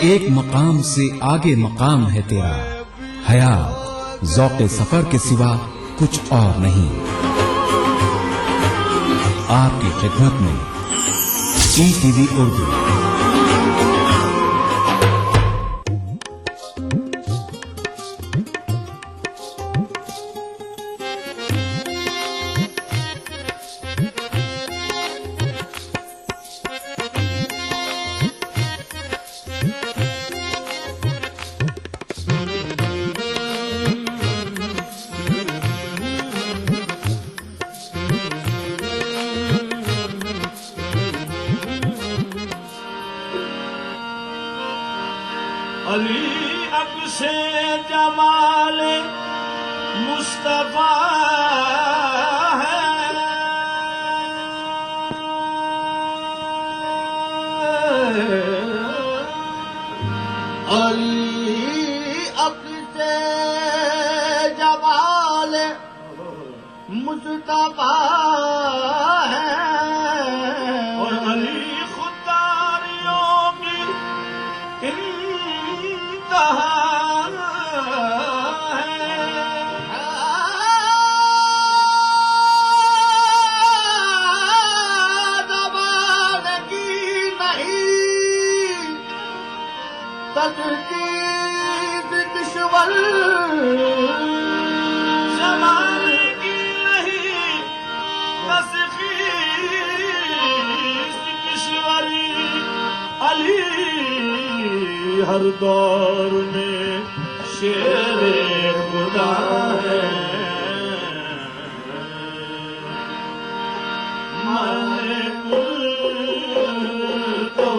एक मकाम से आगे मकाम है तेरा, हयात ज़ौक़े सफर के सिवा कुछ और नहीं। आपकी खिदमत में ETV उर्दू। अली अक्से जमाल मुस्तफा है, अली अक्से जमाल मुस्तफा है, और अली खुदारियों की इंतहा किश्वर जमाल की नहीं तस्खीस किश्वरी। अली हर दौर में शेरे खुदा है, माने कुल तो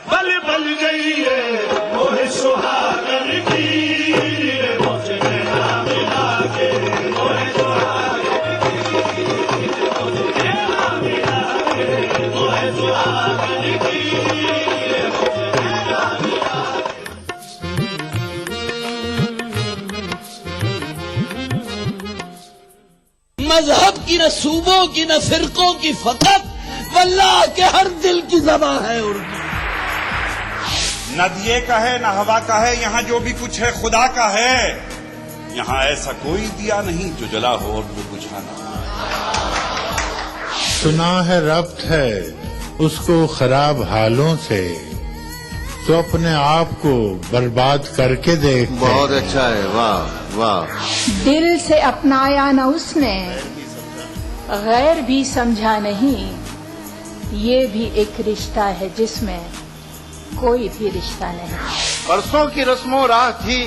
बल बल जाइए मोहे सुहागन की मुझे नाम लागे मोहे सुहागन की मुझे नाम लागे मोहे सुहागन की मुझे नाम लागे। मजहब की न सूबों की न फिरकों की फकत वल्लाह के हर दिल की ज़बां है उर्दू। न दिए का है न हवा का है, यहाँ जो भी कुछ है खुदा का है। यहाँ ऐसा कोई दिया नहीं जो जला हो और वो बुझाना। सुना है रब्त है उसको खराब हालों से, तो अपने आप को बर्बाद करके देख। बहुत अच्छा है, वाह वाह। दिल से अपनाया न उसने, गैर भी समझा नहीं। ये भी एक रिश्ता है जिसमें कोई भी रिश्ता नहीं। परसों की रस्मों राह थी,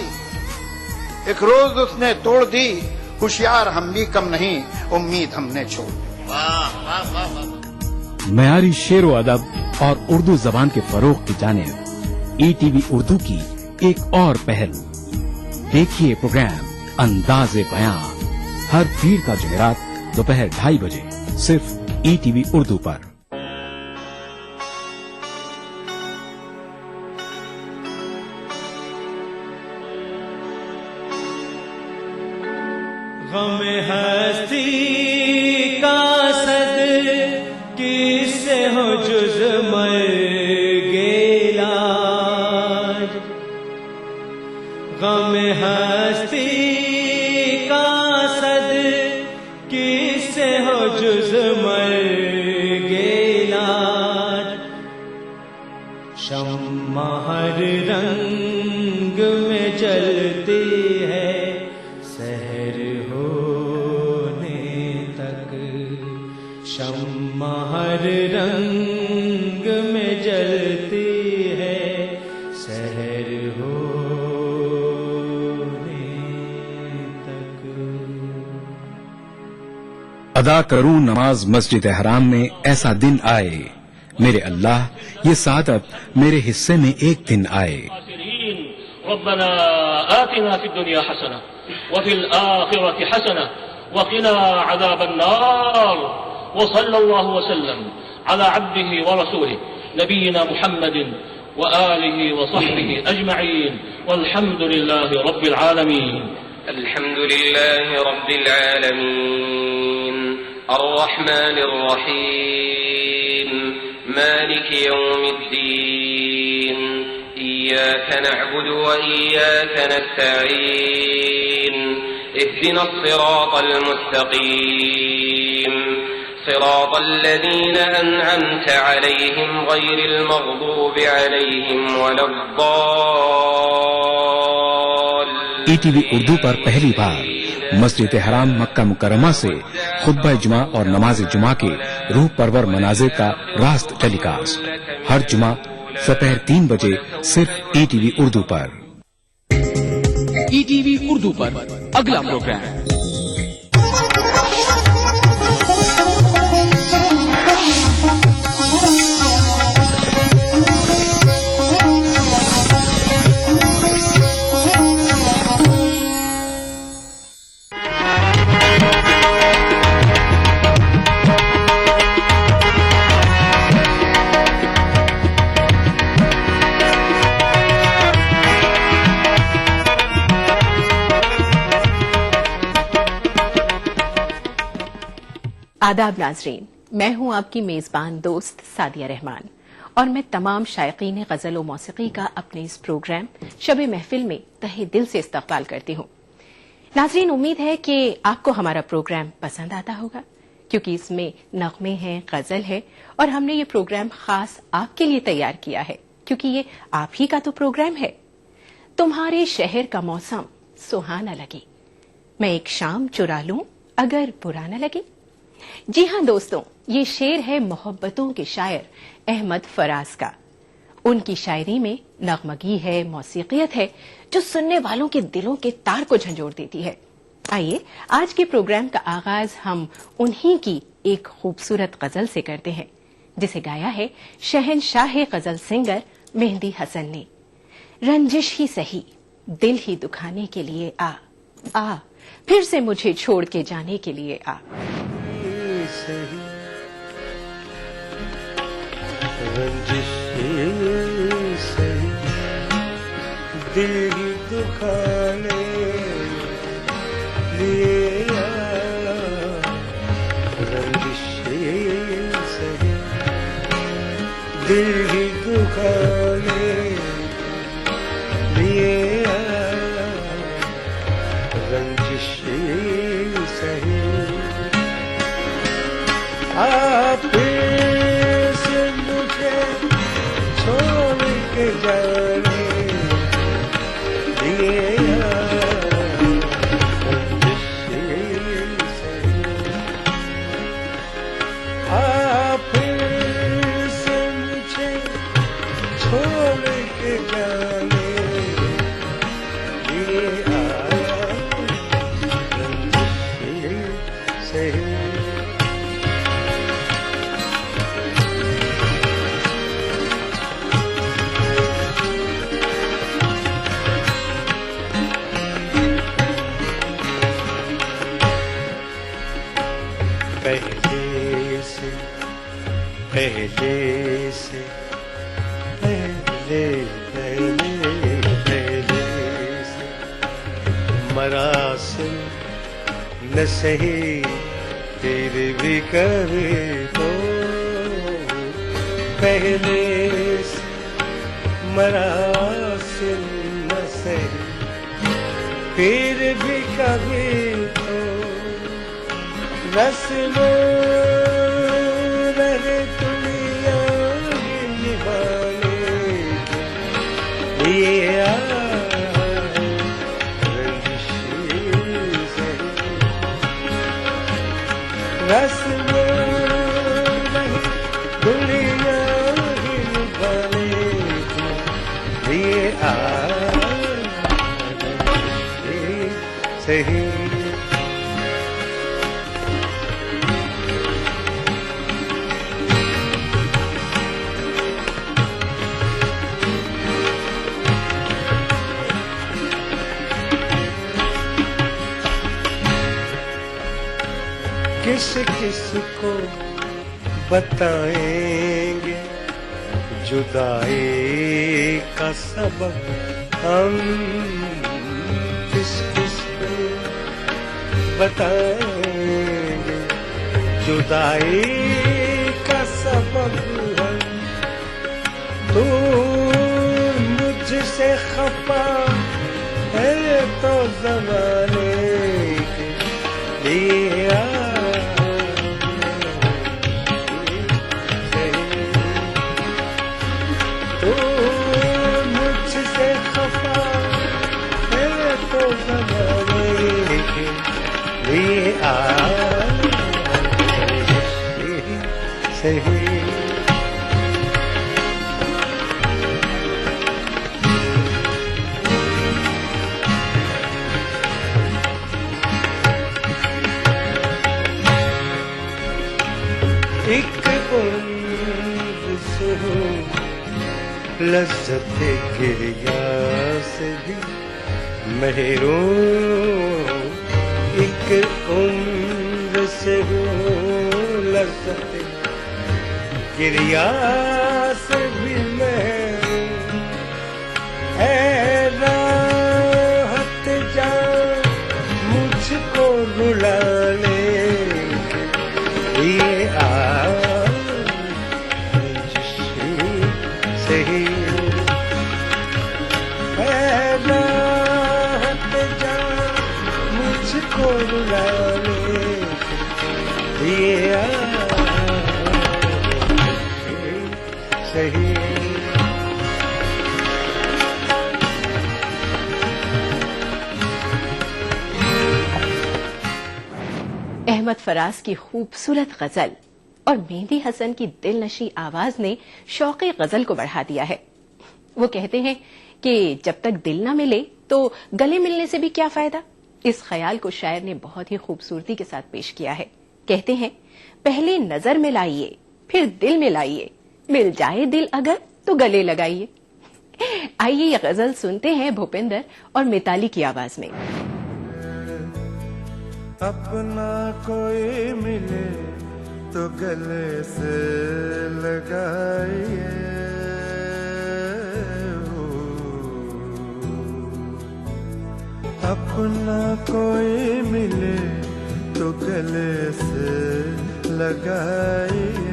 एक रोज उसने तोड़ दी। होशियार हम भी कम नहीं, उम्मीद हमने छोड़ दी। मयारी शेरो अदब और उर्दू जबान के फरोग की जानिब ईटीवी उर्दू की एक और पहल। देखिए प्रोग्राम अंदाज़े बयां हर पीर का जुमेरात दोपहर 2:30 बजे सिर्फ ईटीवी उर्दू पर। गम हस्ती का सद किससे हो जुज मर गेलाज। गम हस्ती का सद किससे हो जुज मर गेलाज। शम्मा हर रंग में जलती है सहर होने तक। शम्मा हर रंग में जलती है सहर होने तक। अदा करूं नमाज मस्जिद हराम में ऐसा दिन आए, मेरे अल्लाह ये सादत मेरे हिस्से में एक दिन आए। रब्बना आतिना फिद दुनिया हसना वफिल आखिरति हसना वक़िना अज़ाबन नार व सल्लल्लाहु वसल्लम अला अब्दिही व रसूलिही नबीना मुहम्मदिन व आलिही व सहबिही अजमईन वल्हम्दुलिल्लाहि रब्बिल आलमीन। अल्हम्दुलिल्लाहि रब्बिल आलमीन अर्रहमानिर रहीम मालिकि यौमिद्दीन इय्याक नअबुदु व इय्याक नस्तईन इहदिना सिरातल मुस्तकीम सिरातल लज़ीना अनअमता अलैहिम गैरिल मग़दूबि अलैहिम वलद्दाल्लीन। ईटीवी उर्दू पर पहली बार मस्जिद हराम मक्का मुकर्रमा से खुतबा जुमा और नमाज जुमा के रूह परवर मनाजिर का रास्त टेलीकास्ट हर जुमा दोपहर 3 बजे सिर्फ ईटीवी उर्दू पर। ईटीवी उर्दू पर अगला प्रोग्राम आदाब नाजरीन, मैं हूं आपकी मेजबान दोस्त सादिया रहमान और मैं तमाम शायकीन गजल व मौसीकी का अपने इस प्रोग्राम शब महफिल में तहे दिल से इस्तकबाल करती हूं। नाज़रीन, उम्मीद है कि आपको हमारा प्रोग्राम पसंद आता होगा, क्योंकि इसमें नगमे हैं, गजल है, और हमने ये प्रोग्राम खास आपके लिए तैयार किया है, क्योंकि ये आप ही का तो प्रोग्राम है। तुम्हारे शहर का मौसम सुहाना लगे, मैं एक शाम चुरा लूं अगर बुरा न लगे। जी हां दोस्तों, ये शेर है मोहब्बतों के शायर अहमद फराज का। उनकी शायरी में नगमगी है, मौसीकियत है, जो सुनने वालों के दिलों के तार को झंझोड़ देती है। आइए आज के प्रोग्राम का आगाज हम उन्हीं की एक खूबसूरत गजल से करते हैं, जिसे गाया है शहनशाह गजल सिंगर मेहंदी हसन ने। रंजिश ही सही, दिल ही दुखाने के लिए आ, फिर से मुझे छोड़ के जाने के लिए आ। रंजिश से दिल ही दुखाने लिए रंजिश से दिल ही दुखाने लिए रंजिश सही आप से मुझे छोड़ के जाने लिए रंजिश सही आप से मुझे छोड़ के जाने लिए रंजिश सही। पहले से मरासिम न सही फिर भी कभी तो पहले से मरासिम न सही फिर भी कभी तो रस्मों रहे दुनिया निभाने ये रंजिश से रस्मों रहे दुनिया निभाने ये रंजिश सही। किस किस को बताएंगे जुदाई का सबब हम, किस किस को बताएंगे जुदाई का सबब हम। तू मुझसे खफा है तो ज़माने के लिए सही। एक उम्र से हो लज्जत गिरिया से भी महरूम, एक उम्र से हो लज्जत गिरिया से भी महरूम है राहत जा मुझको रुलाने ये रंजिश सही है राहत जा मुझको रुलाने ये सही। अहमद फराज की खूबसूरत गजल और मेहंदी हसन की दिलनशी आवाज ने शौक़े गजल को बढ़ा दिया है। वो कहते हैं कि जब तक दिल ना मिले तो गले मिलने से भी क्या फायदा। इस ख्याल को शायर ने बहुत ही खूबसूरती के साथ पेश किया है। कहते हैं, पहले नजर मिलाइए फिर दिल मिलाइए, मिल जाए दिल अगर तो गले लगाइए। आइए ये गजल सुनते हैं भूपेंद्र और मिताली की आवाज में। अपना कोई मिले तो गले से लगाइए, अपना कोई मिले तो गले से लगाइए।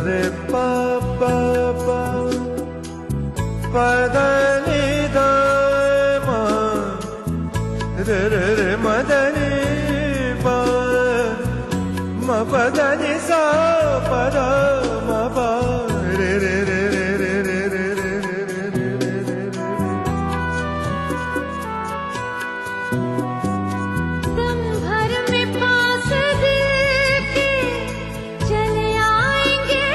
रे पा पा पा पदनी मा रे रे रे मदनी पा म पदनी सा पद म पा रे रे रे रे रे रे रे रे रे रे रे रे। दम भर में पास दिल के चले आएंगे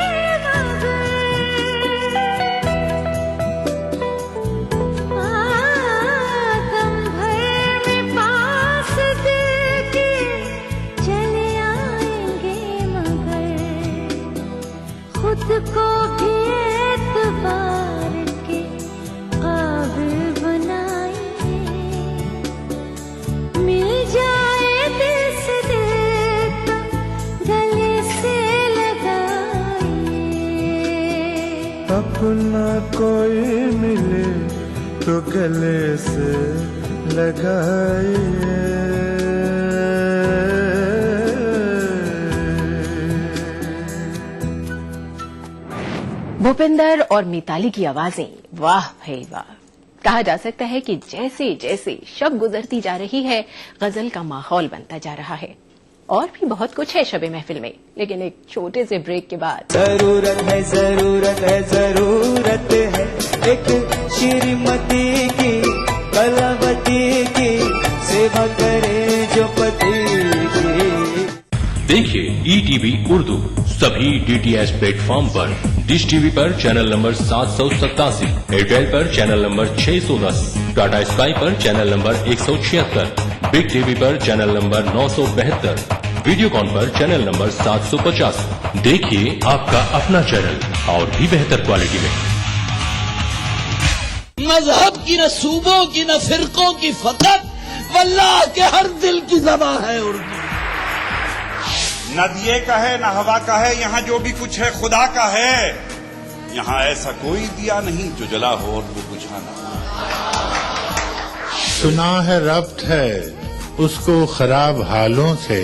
दम भर में पास दिल के चले आएंगे मगर खुद को भी एतबार के काबिल बनाएंगे। मिल जाए दिल से दिल तो गले से लगाइए। अपना कोई मिले तो गले से लगाइए। भूपेंद्र और मिताली की आवाजें, वाह भाई वाह। कहा जा सकता है कि जैसे जैसे शब गुजरती जा रही है, गजल का माहौल बनता जा रहा है। और भी बहुत कुछ है शबे महफिल में, लेकिन एक छोटे से ब्रेक के बाद जरूरत है जरूरत है जरूरत है एक श्रीमती की, कलावती की सेवा करे जो पति की। देखिए ETV उर्दू सभी DTH प्लेटफॉर्म पर। डिश टीवी पर चैनल नंबर 787, एयरटेल पर चैनल नंबर 610, टाटा स्काई पर चैनल नंबर 176, बिग टीवी पर चैनल नंबर 972, वीडियोकॉन पर चैनल नंबर 750। देखिए आपका अपना चैनल और भी बेहतर क्वालिटी में। मजहब की न सूबों की न फिरकों की फकत, वल्लाह के हर दिल की ज़बान है उर्दू। न दिए का है न हवा का है, यहाँ जो भी कुछ है खुदा का है। यहाँ ऐसा कोई दिया नहीं जो जला हो और वो बुझाना। सुना है रब्त है उसको खराब हालों से,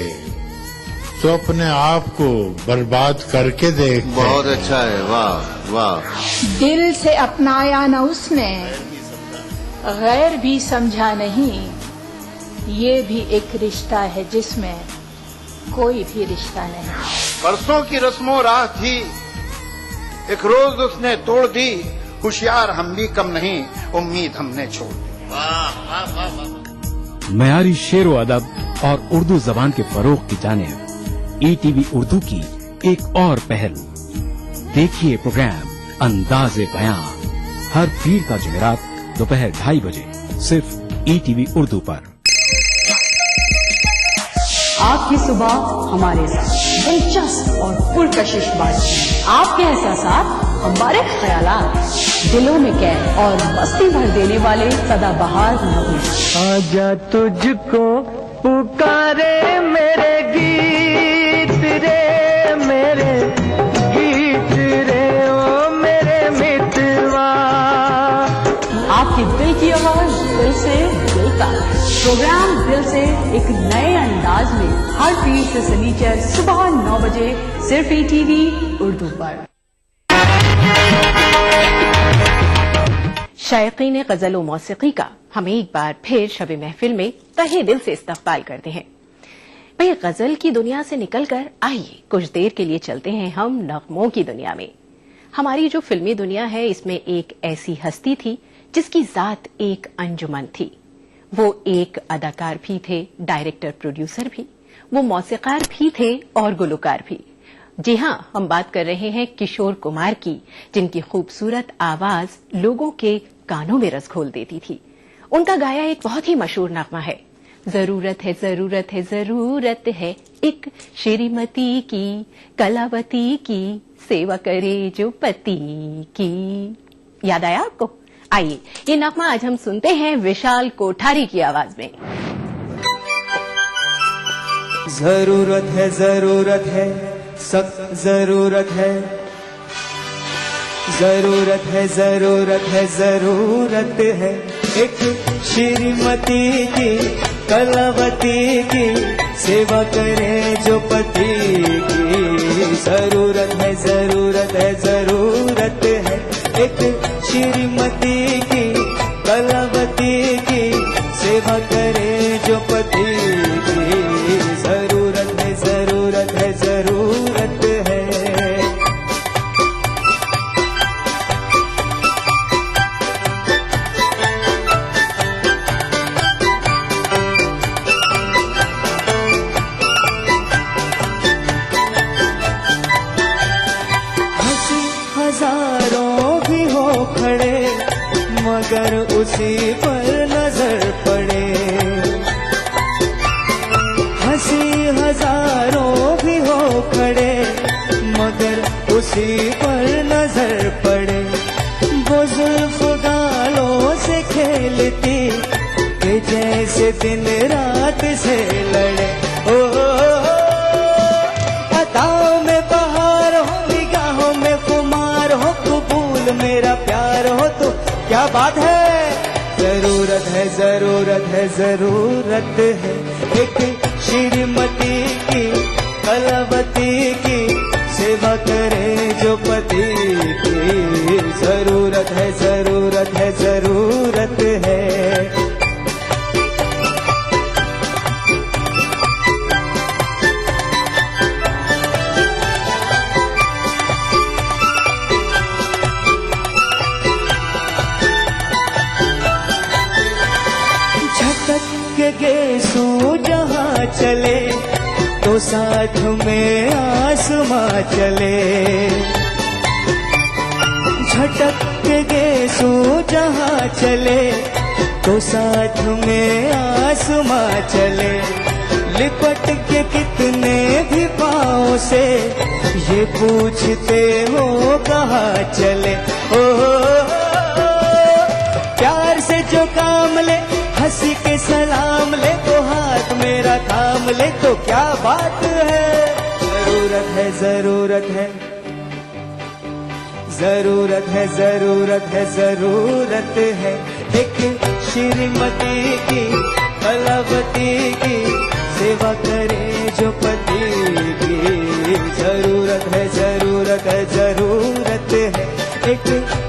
तो अपने आप को बर्बाद करके देख। बहुत अच्छा है, वाह वाह। दिल से अपनाया न उसने, गैर भी समझा नहीं। ये भी एक रिश्ता है जिसमें कोई भी रिश्ता नहीं। बरसों की रस्मों राह थी, एक रोज उसने तोड़ दी। होशियार हम भी कम नहीं, उम्मीद हमने छोड़ दी। मयारी शेरो अदब और उर्दू जबान के फरोग की जानिब ईटीवी उर्दू की एक और पहल। देखिए प्रोग्राम अंदाज़े बयां हर पीर का जुमेरात दोपहर 2:30 बजे सिर्फ ईटीवी उर्दू पर। आपकी सुबह हमारे साथ दिलचस्प और पुरकशिश बातचीत, आपके एहसासात हमारे ख्यालात, दिलों में कैद और मस्ती भर देने वाले सदाबहार नगमे। आजा तुझको पुकारे मेरे गीत रे, मेरे गीत रे, ओ मेरे मित्रवा। आपकी दिल की आवाज दिल से दिल तक। प्रोग्राम दिल से एक नए अंदाज में हर पीर से सनीचर सुबह 9 बजे सिर्फ ईटीवी उर्दू पर। शायकीन गजल व मौसीकी का हम एक बार फिर शब महफिल में तहे दिल से इस्तकबाल करते हैं। भाई गजल की दुनिया से निकलकर आइए कुछ देर के लिए चलते हैं हम नगमों की दुनिया में। हमारी जो फिल्मी दुनिया है इसमें एक ऐसी हस्ती थी जिसकी जात एक अंजुमन थी। वो एक अदाकार भी थे, डायरेक्टर प्रोड्यूसर भी, वो मौसीकार भी थे और गुलकार भी। जी हां, हम बात कर रहे हैं किशोर कुमार की, जिनकी खूबसूरत आवाज लोगों के कानों में रस घोल देती थी। उनका गाया एक बहुत ही मशहूर नगमा है, जरूरत है जरूरत है जरूरत है एक श्रीमती की, कलावती की, सेवा करे जो पति की। याद आया आपको? आइए ये नगमा आज हम सुनते हैं विशाल कोठारी की आवाज में। जरूरत है सख्त जरूरत है, जरूरत है जरूरत है जरूरत है एक श्रीमती की, कलावती की, सेवा करे जो पति की। जरूरत है जरूरत है जरूरत है एक श्रीमती की, कलावती की, सेवा करे जो पति की। जरूरत है जरूरत है जरूरत है। हजारों भी हो खड़े मगर उसी पर नजर पड़े। हंसी हजारों भी हो खड़े मगर उसी पर नजर पड़े। वो जुल्फ गालों से खेलती कि जैसे दिन रात से लड़े। ओ अताओं में बहार हो, निगाहों में खुमार हो, कबूल मेरा प्यार हो तो क्या बात है। जरूरत है जरूरत है जरूरत है एक श्रीमती की, कलावती की, सेवा करे जो पति की। जरूरत है जरूरत है जरूरत है। गेसू जहाँ चले तो साथ में आसमां चले। झटक के गेसू जहाँ चले तो साथ में आसमां चले। लिपट के कितने भी पाँव से ये पूछते हो कहाँ चले। ओ प्यार से जो काम ले, हंसी के सलाम ले, तो हाथ मेरा थाम ले तो क्या बात है। जरूरत है जरूरत है जरूरत है जरूरत है जरूरत है एक श्रीमती की, कलावती की, सेवा करे जो पति की। जरूरत है जरूरत है जरूरत है एक